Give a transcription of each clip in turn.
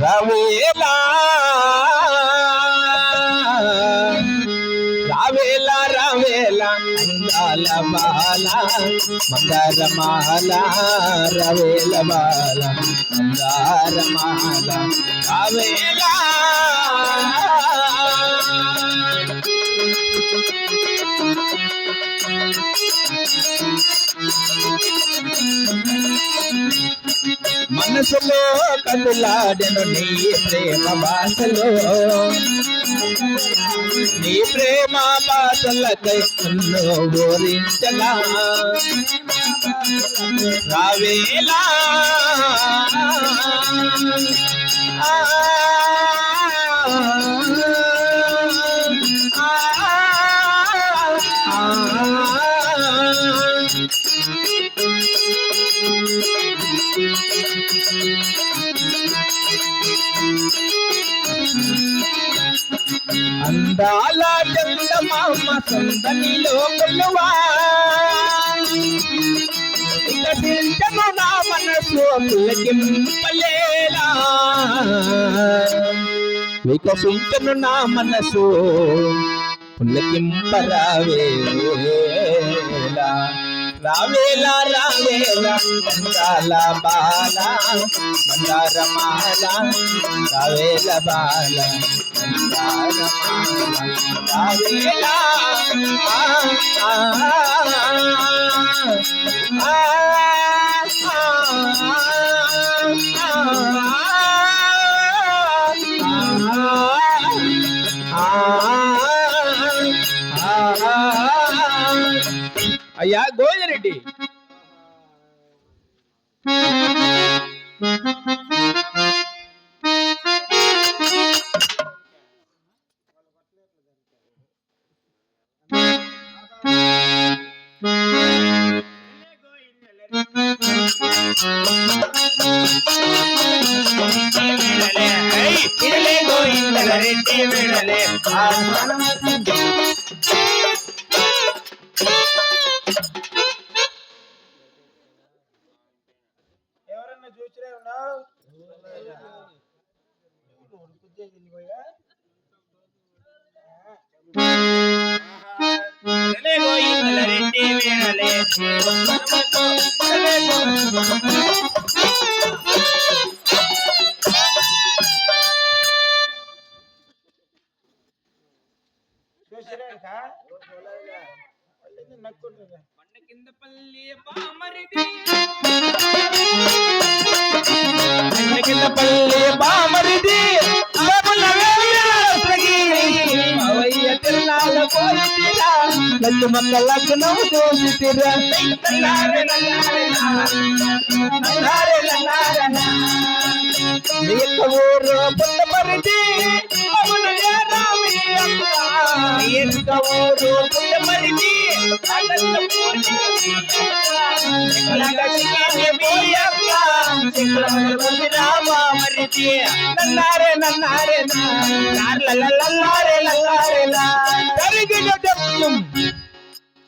రావేలా రావేలా రావేలా అందాల బాల మందారమాల రవేల బాల మందారమాల రావేలా మనసులో కదులాడెను నీ ప్రేమ భాషలో నీ ప్రేమ భాషలకై నన్ను బోరించలా రావేలా అందాల చందమామ సందనిలో కొలువా వికసించను నా మనసు పులకింపలేలా వికసించను నా మనసు పులకింపరావేలా రావేలా రావేలా మందాల బాల మందారమాల రావేల బాల మందారమాల రావేలా అయ్యా గోవిందరెడ్డి ఎవరన్నా చూసిరే ఉన్నావు పండ కింద పల్లి బామరిది కింద పల్లి బామరిది అవయ్య తిరునాళ్ళ పోయిరా లక్ష్మి మొక్క లగ్నం చూసిరా ఊరు పుట్టమరిది అవును రామి అక్క ఊరు పుట్టమరిది నన్నారే నన్నారే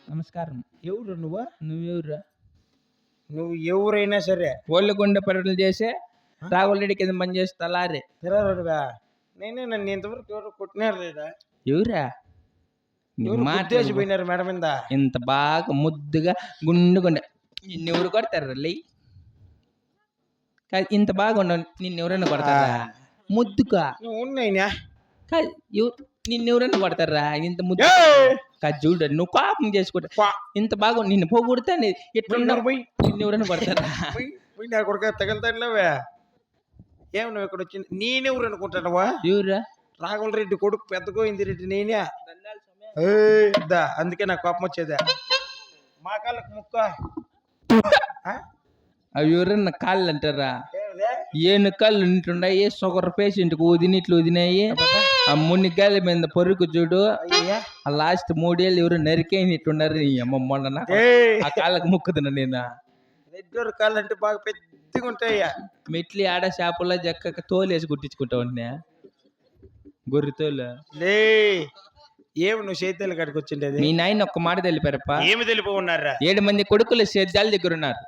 నమస్కారం. ఎవరు నువ్వెవరురా? నువ్వు ఎవరైనా సరే ఓళ్ళగుండ పరుగులు చేసే రాగులరెడ్డి కింద పని చేసి తలారే తిరగరుగా. నేనే నన్ను ఇంతవరకు ఎవరు కొట్టినారు లేదా? ఎవరా మాట్లాడిపోయినారు మేడం మీద ఇంత బాగా ముద్దుగా గుండుగుండె నిన్నెవరు కొడతారు లే ఇంత బాగుండ నిన్నెవరన్నా కొడతారా? ముద్దుగా ఉన్నాయినా నిన్నెవరన్నా కొడతారా? ఇంత ముద్దు చూడ నువ్వు కోపం చేసుకుంటా ఇంత బాగా నిన్ను పోగొడతా ఎట్లున్నారు పోయి నిన్నెవరన్నా కొడతారా? కొడుక తగలుతానులేవే ఏమి నువ్వు ఇక్కడ వచ్చింది నేనెవరు అనుకుంటానవా? ఎవరా? రాఘవరెడ్డి కొడుకు పెద్ద గోవింది రెడ్డి నేనే. అందుకే నాకు కోపం వచ్చేదా మా కాళ్ళకు ముక్క అవి ఎవరన్నా కాళ్ళు అంటారా? ఏను కాళ్ళు ఉంటున్నాయి షుగర్ పేషెంట్కి వదినిట్లు వదినాయి ఆ మునిగాల మీద పొరుగు చూడు ఆ లాస్ట్ 3 ఏళ్ళు ఎవరు నరికేనిట్టున్నారు అమ్మ మొన్న ఆ కాళ్ళకు ముక్కుతున్నా నేను. రెడ్డి కాళ్ళు అంటే బాగా పెద్దగా ఉంటాయ్యా మెట్లి ఆడ చేపల్లో జక్క తోలేసి కుట్టించుకుంటా ఉన్నా గొర్రె తోలు లే ఏమి నువ్వు సేద్యాల కాడికి వచ్చిండేది? మీ నాయన ఒక్క మాట తెలిపారప్ప. ఏమి తెలిపి ఉన్నారా? 7 మంది కొడుకులు సేద్యాల దగ్గర ఉన్నారు.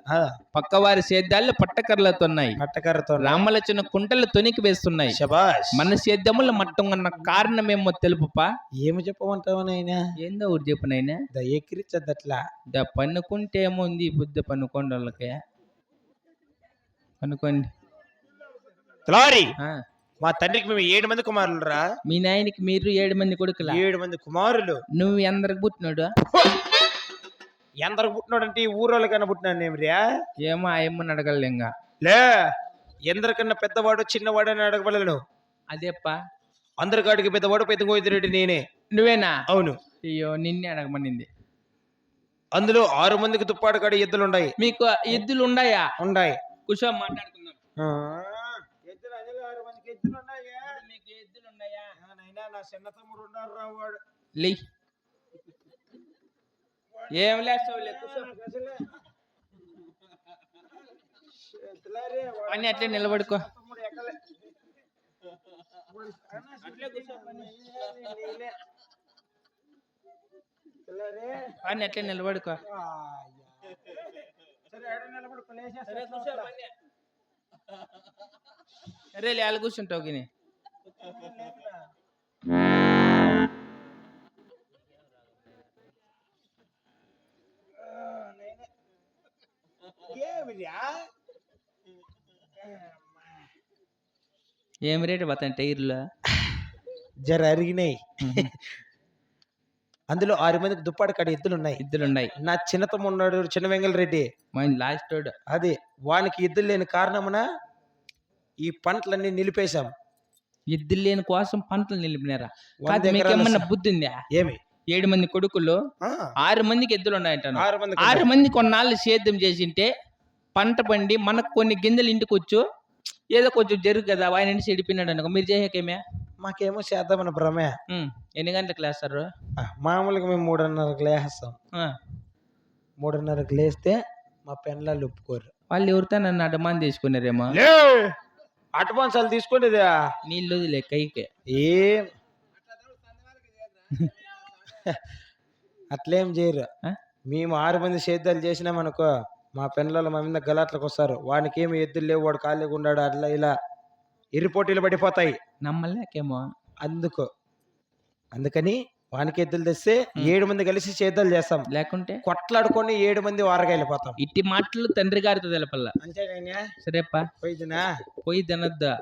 పక్కవారి సేద్యాలు పట్టకర్రలతో ఉన్నాయి. పట్టకర్రతో రామలచన కుంటలు తొనికి వేస్తున్నాయి. శబాష్. మన సేద్యములు మట్టం ఉన్న కారణమేమో తెలుపుపా. ఏమి చెప్పమంటావు నాయనా? ఏందో ఒకటి చెప్పు నాయనా. ఎక్కిరిచ్చదట్లా పన్నుకుంటే ఏముంది, బుద్ధ పన్నుకోండి వాళ్ళకి. పనుకోండి. మా తండ్రికి మేము 7 మంది కుమారులు రా. మీ నాయనకి మీరు 7 మంది కొడుకులా? 7 మంది కుమారులు. నువ్వు ఎందరికి పుట్టినాడు? ఎందరికి పుట్టినాడు అంటే ఈ ఊరోళ్ళకన్నా పుట్టినాను ఏమిరా? ఏమో ఆ అమ్మని అడగలే ఇంకా. లే, ఎందరికన్నా పెద్దవాడు చిన్నవాడు అని అడగబడను. అదేప్పా. అందరికాడికి పెద్దవాడు పెద్దగోయిరెడ్డి నేనే. నువ్వేనా? అవును. అయ్యో, నిన్నే అడగమనింది. అందులో 6 మందికి తుప్పాడు కాడి ఎద్దులు ఉన్నాయి. మీకు ఎద్దులు ఉన్నాయా? ఉన్నాయి. కూర్చో, మాట్లాడుకుందాం. చిన్న తమ్ముడు ఉన్నారు రా. వాడు ఏం లేస్తావులే, అని అట్లే నిలబడుకో. అని అట్లే నిలబడుకో. సరే లేలు కూర్చుంటావు గిని. ఏం రేటు పోతాయి టైర్లు? జర అరిగినాయి. అందులో 6 మందికి దుప్పాడు కాడి ఎద్దులున్నాయి. ఎద్దులున్నాయి. నా చిన్న తమ్ముడు ఉన్నాడు, చిన్న వెంగళ రెడ్డి. లాస్ట్ అదే వానికి ఎద్దులు లేని కారణమున ఈ పంటలన్నీ నిలిపేశాం. ఎద్దులు లేని కోసం పంటలు నిలిపినారా? మీకేమన్నా బుద్ధి ఉందా? ఏమి? 7 మంది కొడుకులు, 6 మందికి ఎద్దులు ఉన్నాయంటాను. 6 మంది కొన్నాళ్ళు సేద్యం చేసింటే పంట పండి మనకు కొన్ని గింజలు ఇంటికి వచ్చు, ఏదో కొంచెం జరుగు కదా. ఆయన చెడిపోయినాడు అనుకో, మీరు చేసేకేమే? మాకేమో చేద్దామని భ్రమే. ఎన్ని గంటలకు లేస్తారు? మామూలుగా మేము 3:30కి లేస్తాం. 3:30కి లేస్తే మా పెన్లాలు ఒప్పుకోరు. వాళ్ళు ఎవరితో నన్ను అడమాన్ తీసుకున్నారేమో. అడ్వాన్స్ వాళ్ళు తీసుకునేదా? నీళ్ళు వదిలే కైకే. ఏం అట్లేం చేయరు. మేము 6 మంది సేద్యాలు చేసినామనుకో, మా పెన్లలో మా మీద గలాట్లకు వస్తారు. వానికి ఏమి ఎద్దులు లేవు, వాడు ఖాళీగా ఉన్నాడు, అట్లా ఇలా ఇరుపోటీలు పడిపోతాయి. నమ్మలేకేమో. అందుకని వానికి ఎద్దులు తెస్తే 7 మంది కలిసి సేద్యాలు చేస్తాం. లేకుంటే కొట్లాడుకొని 7 మంది వారగా వెళ్ళిపోతాం. ఇట్టి మాటలు తండ్రి గారితో తెలపల్లా. అంతేనా? సరేపా, పోయి తినద్దా?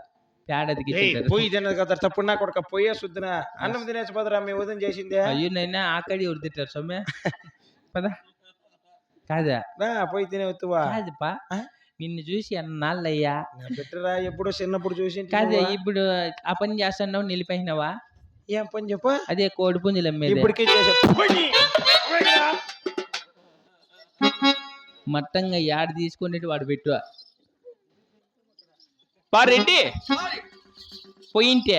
పేడదికి పోయి తినదు కదా. తప్పుడు నా కొడుక పోయే శుద్ధినా అన్నం తినేసిపోదరా. మీ ఉదయం చేసిందే. అయ్యో నైనా ఆకడి ఎవరు తింటారు సొమ్మె? పదా కాదా పోయి తినేవా? కాదుపా, నిన్ను చూసి అన్నాళ్ళయ్యా. పెట్టరా, ఎప్పుడు చిన్నప్పుడు చూసి. కాదే, ఇప్పుడు ఆ పని చేస్తున్నావు, నిలిపోయినావా? ఏం పని చెప్ప? అదే కోడి పుంజులు అమ్మేది. ఇప్పటికే మొత్తంగా యాడ్ తీసుకునేటి వాడు పెట్టు. రెడ్డి పోయింటే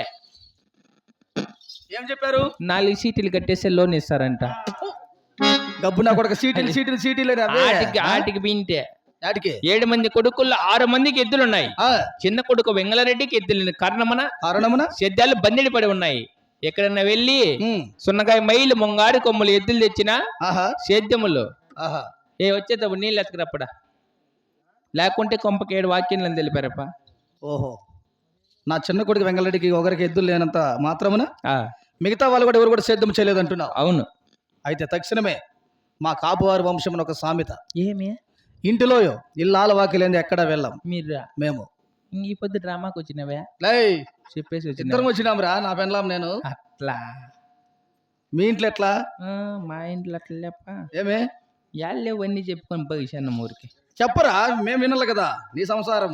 ఏం చెప్పారు? 4 సీట్లు కట్టేస్తే లోన్ ఇస్తారంట. డబ్బు నా కొడుకు సీటీలు ఆటికి బింటే 7 మంది కొడుకుల్లో 6 మందికి ఎద్దులున్నాయి. చిన్న కొడుకు వెంగళరెడ్డికి ఎద్దులు కారణమున సేద్యాలు బందిడి పడి ఉన్నాయి. ఎక్కడన్నా వెళ్ళి సున్నకాయ మైలు ముంగారు కొమ్ములు ఎద్దులు తెచ్చినా సేద్యములు వచ్చేటప్పుడు నీళ్ళు ఎత్తుకురప్పడా, లేకుంటే కొంపకేడు వాక్యం తెలిపారప్ప. ఓహో, నా చిన్న కొడుకు వెంగళరెడ్డికి ఒకరికి ఎద్దులు లేనంత మాత్రమున మిగతా వాళ్ళు కూడా ఎవరు కూడా సేద్యం చేయలేదంటున్నావు? అవును. అయితే తక్షణమే మా కాపువారి వంశం ఒక సామెత. ఏమి? ఇంటిలో ఇల్లాల వాకిలేంది ఎక్కడ వెళ్ళాం. మేము ఈ పొద్దు డ్రామాకి వచ్చినవే చెప్పేసి ఇద్దరం వచ్చినాం రా, నా పెన్లాం నేను. అట్లా మీ ఇంట్లో ఎట్లా? మా ఇంట్లో అట్లా లేప్ప. ఏమే యాళ్ళేవన్నీ చెప్పుకొని పోయిశాను ఊరికి. చెప్పరా, మేము వినాలి కదా నీ సంసారం.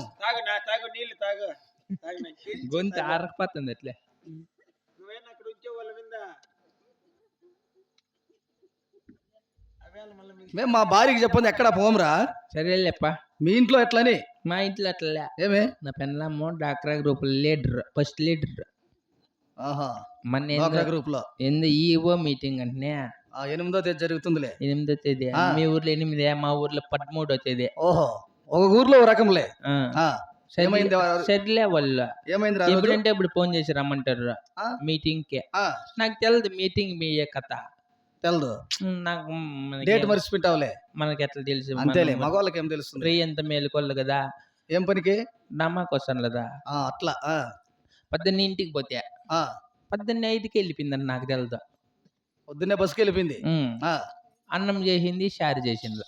గొంతు ఆరకపోతుంది అట్లే. మేము మా భార్యకి చెప్పండి ఎక్కడ పోమరా. సరేలేప్ప. మీ ఇంట్లో ఎట్లని? మా ఇంట్లో అట్లా ఏమే, నా Pennamma doctor group leader, first leader. మన గ్రూప్ లో ఈఓ మీటింగ్ అంటే 8వ తేదీ జరుగుతుందిలే. 8వ తేదీ. మీ ఊర్లో 8, మా ఊర్లో 13వ తేదీ. ఓహో, ఒక ఊర్లో రకంలే. ఏమైంది సర్లే వాళ్ళు ఏమైంది రా రోజు? ఎప్పుడంటే ఇప్పుడు ఫోన్ చేసి రమ్మంటారు ఆ? మీటింగ్ కి. ఆ, నాకు తెలియదు మీటింగ్ మీ ఏ కథ. తెలదు. నాకు డేట్ మర్చిపోతావులే. మనకి ఎట్లా తెలుసు? అంతేలే, మగవాళ్ళకి ఏం తెలుస్తుంది? ఫ్రీ ఎంత మేలుకోళ్ళు కదా. ఏం పనికి? నమ్మకం వస్తాను కదా. అట్లా. 12ంటికి పోతే 15కి వెళ్ళిపోయిందని నాకు తెలియదు. పొద్దున్నే బస్సుకి వెళ్ళిపోయింది. ఆ, అన్నం చేసింది, షార్ చేసింది.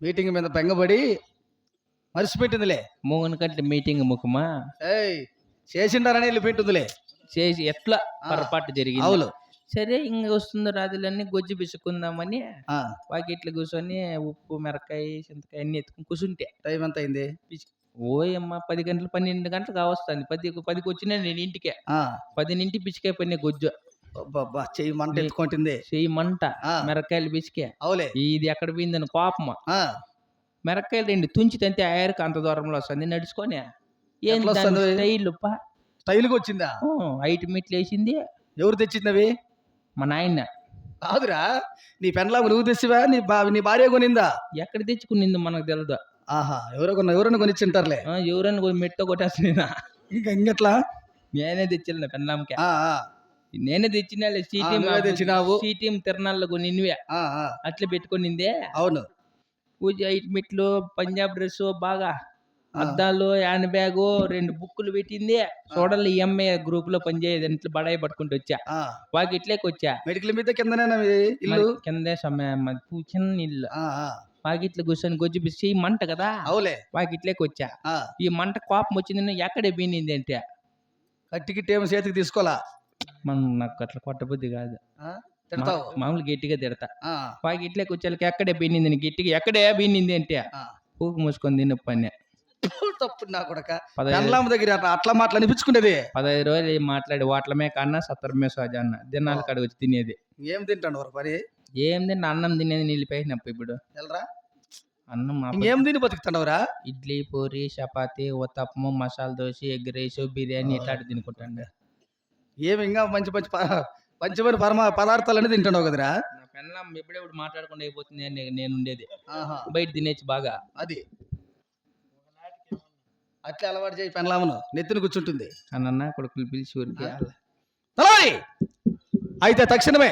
మీటింగ్ మీద బెంగపడి మర్చిపెట్టిందిలే. మూగన కంటే మీటింగ్ ముఖమా ఏయ్, చేసిండారని వెళ్ళిపోయింటుందిలే. చేసి ఎట్లా పొరపాటు జరిగింది. అవును. సరే ఇంక వస్తుందో రాదులన్నీ గొజ్జు పిసుకుందామని ఆ, వాకిట్లు కూర్చొని ఉప్పు మిరకాయ చింతకాయ అన్ని ఎత్తుకుని కూర్చుంటే టైం ఎంత అయింది? ఓయమ్మ 10 గంటలు 12 గంటలకు కావస్తుంది. 10కి వచ్చినా నేను ఇంటికే. 10 పిచ్చికాయ పని గొజ్జు. అబ్బబ్బా, చెయ్యి మంట ఎత్తుకుంటుంది. చెయ్యి మంట. ఆ. మిరకాయలు పిచ్చికే. అవులే. ఇది ఎక్కడ పోయిందని కోపమా. ఆ, మిరకాయలు 2 తుంచితంతే ఆయనకు అంత దూరంలో వస్తుంది నడుచుకొని. ఏం ఎట్లా వస్తుంది? స్టైల్ స్టైల్గా వచ్చిందా? 8 మీట్లు వేసింది. ఎవరు తెచ్చిందవి? మా నాయన. కాదురా, నీ పెన్లాము నువ్వు తెచ్చివా? నీ భార్య కొనిందా? ఎక్కడ తెచ్చుకునింది మనకు తెలియదు. ఆహా, ఎవరైనా కొనిచ్చింటారులే. ఎవరైనా మెట్ట కొట్టేస్తున్నా. ఇంకెట్లా? నేనే తెచ్చిన పెన్నాంకే. ఆ, ఆ, నేనే తెచ్చినా నువ్వే తెచ్చినావు. సిటీఎం తిరణాల్లో కొనివే ఆ, ఆ, అట్లా పెట్టుకునిందే. అవును. పూజ 8 మెట్లు, పంజాబ్ డ్రెస్, బాగా అద్దాలు, హ్యాండ్ బ్యాగ్, 2 బుక్కులు పెట్టింది. చూడాలి ఎంఏ గ్రూప్ లో పనిచేయదు ఇంట్లో బడాయి పట్టుకుంటూ వచ్చా. వాకి ఇట్లేకి వచ్చా. మెడికల్ మీద కిందనేనా ఇల్లు? కిందే సమయం చిన్న ఇల్లు. ఆ, ఆ, వాకిట్లో కూర్చొని గొజ్జు బిసి మంట కదా. అవులే. వాకిట్లేకి వచ్చా. ఆ, ఈ మంట కోపం వచ్చింది. ఎక్కడే బీనింది అంటే కట్టికిట్టేమో చేతికి తీసుకోవాలా. మనం నాకు అట్లా కొట్టబుద్ధి కాదు. తిడతావు? మామూలు గట్టిగా తిడతా. ఆ, వాకిట్లేకి వచ్చేళ్ళకి ఎక్కడే బీనింది గట్టిగా. ఎక్కడే బీనింది అంటే పూకు మూసుకొని తిన్న పని. తప్పు నా కొడక. పెన్లాం దగ్గర అట్లా మాటలు అనిపించుకునేది. 15 రోజులు మాట్లాడి వాట్లమే కన్నా 70 సోజా అన్న దినాలు కాడికి వచ్చి తినేది. ఏం తింటాను వారు పని? ఏం తిన్నా అన్నం తినేది నిలిపోయినప్పుడు. ఇప్పుడు వెళ్ళరా అన్నం ఏం తిని బతుకుతాడవరా? ఇడ్లీ, పూరి, చపాతి, ఉత్తప్పము, మసాలా దోశ, ఎగ్ రైస్, బిర్యానీ ఇట్లాంటి తినుకుంటాండి. ఏమి ఇంకా మంచి మంచి పదార్థాలన్నీ తింటున్నావు కదరా? నా పెన్లాం ఎప్పుడెప్పుడు మాట్లాడకుండా అయిపోతుంది అని నేను ఉండేది. బయట తినేసి బాగా. అది అట్లా అలవాటు చేయి. పెన్లామును నెత్తిని కూర్చుంటుంది. అన్న కొడుకులు పిలిచి ఊరికి అయితే తక్షణమే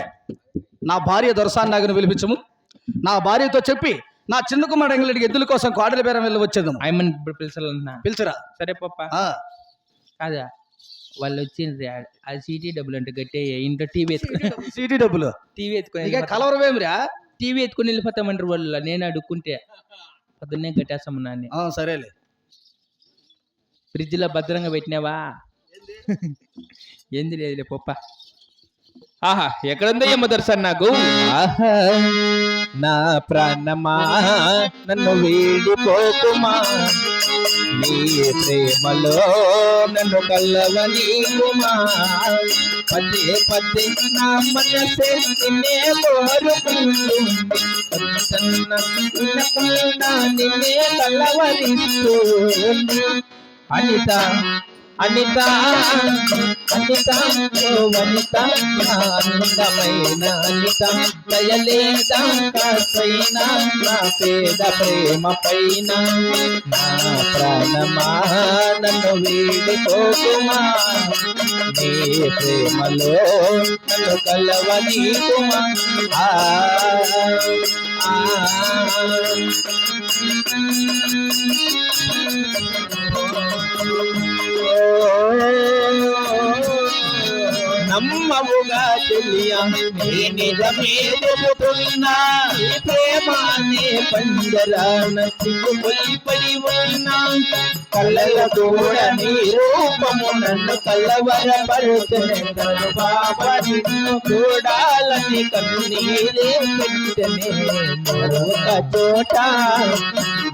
నా భార్య దొరసాన్ని పిలిపించము. నా భార్యతో చెప్పి నా చిన్న కుమారుడు ఎంగళడికి ఎద్దుల కోసం కోడలి బేరం వెళ్ళి వచ్చేద్దాం. ఆయమని ఇప్పుడు పిలిచాలన్నా పిలిచరా? సరే పప్ప. కాదా వాళ్ళు వచ్చిండ్రి. ఆ సీటీ డబ్బులు అంటే గట్టే ఇంట్లో టీవీ ఎత్తుకుని సీటీ డబ్బులు టీవీ ఎత్తుకుని కలవరమేమిరా? టీవీ ఎత్తుకుని వెళ్ళిపోతామంటారు వాళ్ళు. నేను అడుక్కుంటే పొద్దున్నే కట్టేస్తాము నాన్ని. సరేలే. ఫ్రిడ్జ్ లో భద్రంగా పెట్టినావా? ఏంది లేదులే పప్ప. ఆహా, ఎక్కడుందో ఏమో దర్శన్ నాకు. ఆహా, నా ప్రాణమా నన్ను వీడిపోకుమా, నీ ప్రేమలో నన్ను కల్లవనీయుమా. పదే పదే నా మనసే నిన్నే కోరుకుంటూ నిన్నే కల్లవరిస్తూ. అనిత అనిత అనిత ఓ వనిత, అందమైన అనిత, దయలేదా కాసైన నా పేద ప్రేమ పైన. నా ప్రాణమా నన్ను వీడిపోకుమా, నీ ప్రేమలో నన్ను కలవనీకుమా. నమ్మవుగా చెల్లియా, నీ నిజమే చెబుతున్నా, ఈ ప్రేమానే పంజరాన సిగ్గుపోయి పడి ఉన్నా. కళ్ళల కూడా నీ రూపము నన్ను కలవరపరుచనే. బాబా నిన్ను చూడాలని కన్నీరే పెట్టనే. ఒక చోట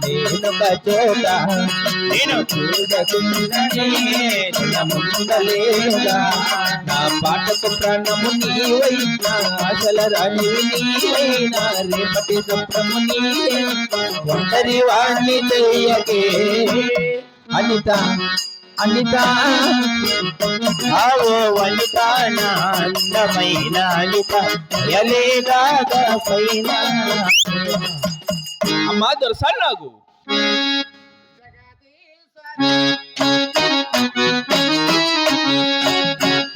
నేనొక చోట నేను చూడకుండానే ఉండలేనుగా. నా పాటకు ప్రాణము నీవైనా, ఆశల రాణివి నీవైనా, రేపటి స్వప్నము నీవే. ఒంటరి వాణ్ణి చెయ్యకే అనిత అనిత, ఆవో వనిత, నా అందమైన అనిత, ఎలేదాగా పైన. అమ్మా దొరసాలు నాకు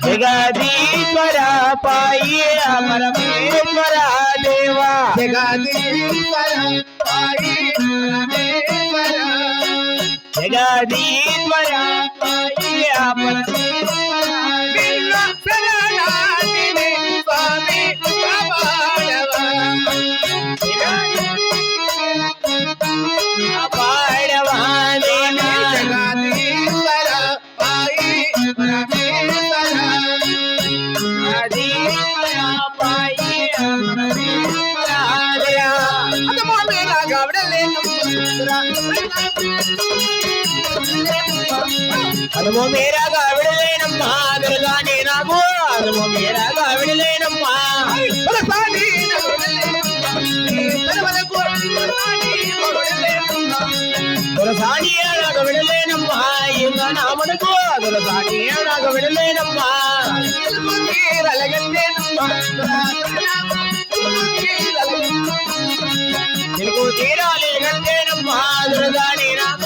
జగదీశ్వర పాయి పరమేశ్వర దేవా జగదీశ్వర పాయి పరమేశ్వర జగదీశ్వర పాయి పరమేశ్వర నిన్న శరణార్థిని స్వామి కాపాడవ కాపాడవ జగదీశ్వర పాయి పరమేశ్వర అదమో మేరా గావిడలేనమ్మా దుర్గానే నాకు అదమో మేరా గావిడలేనమ్మా దురసాని నాకు విడలేనమ్మా ఇంకా నామనుకో దురసాని నాకు విడలేనమ్మా తెలుగు తీరాలి గంటేనమ్మా దురగాని నాకు